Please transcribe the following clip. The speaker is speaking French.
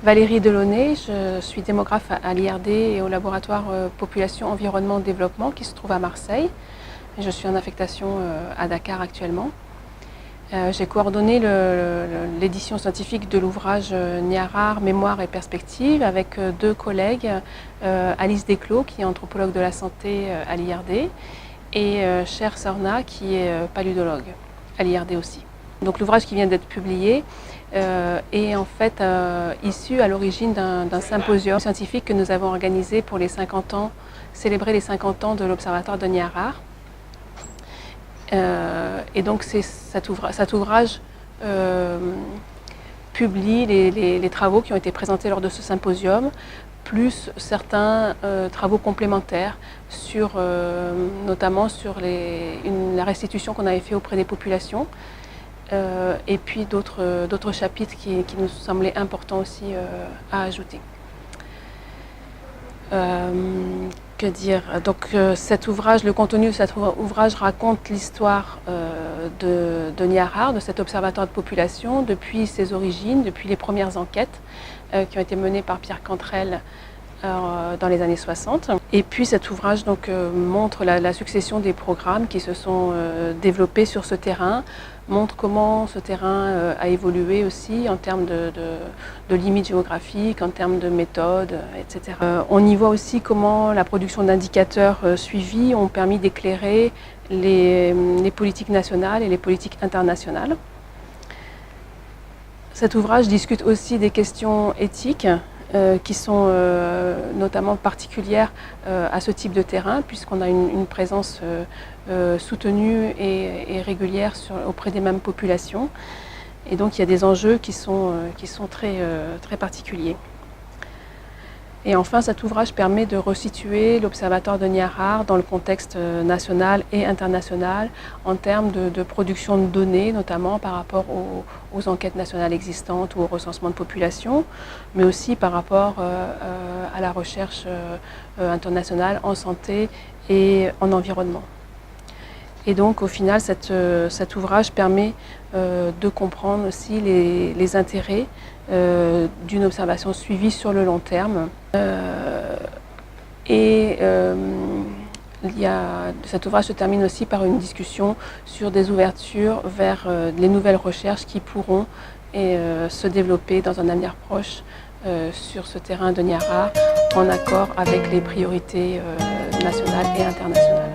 Valérie Delaunay, je suis démographe à l'IRD et au laboratoire Population, Environnement, Développement qui se trouve à Marseille. Je suis en affectation à Dakar actuellement. J'ai coordonné l'édition scientifique de l'ouvrage Niarar, Mémoire et Perspectives avec deux collègues, Alice Desclos qui est anthropologue de la santé à l'IRD et Cher Sorna qui est paludologue à l'IRD aussi. Donc l'ouvrage qui vient d'être publié est en fait issu à l'origine d'un symposium scientifique que nous avons organisé pour les 50 ans, célébrer les 50 ans de l'Observatoire de Niarar. Et donc cet ouvrage publie les travaux qui ont été présentés lors de ce symposium, plus certains travaux complémentaires sur, notamment sur la restitution qu'on avait fait auprès des populations, et puis d'autres chapitres qui nous semblaient importants aussi à ajouter. Que dire? Donc cet ouvrage, le contenu de cet ouvrage raconte l'histoire de Niarar, de cet observatoire de population, depuis ses origines, depuis les premières enquêtes qui ont été menées par Pierre Cantrel dans les années 60. Et puis cet ouvrage donc, montre la succession des programmes qui se sont développés sur ce terrain, montre comment ce terrain a évolué aussi en termes de limites géographiques, en termes de méthodes, etc. On y voit aussi comment la production d'indicateurs suivis ont permis d'éclairer les politiques nationales et les politiques internationales. Cet ouvrage discute aussi des questions éthiques qui sont notamment particulières à ce type de terrain, puisqu'on a une présence soutenue et régulière auprès des mêmes populations. Et donc il y a des enjeux qui sont très particuliers. Et enfin, cet ouvrage permet de resituer l'Observatoire de Niarar dans le contexte national et international en termes de production de données, notamment par rapport aux enquêtes nationales existantes ou au recensement de population, mais aussi par rapport à la recherche internationale en santé et en environnement. Et donc, au final, cet ouvrage permet de comprendre aussi les intérêts d'une observation suivie sur le long terme. Cet ouvrage se termine aussi par une discussion sur des ouvertures vers les nouvelles recherches qui pourront se développer dans un avenir proche sur ce terrain de Niarar en accord avec les priorités nationales et internationales.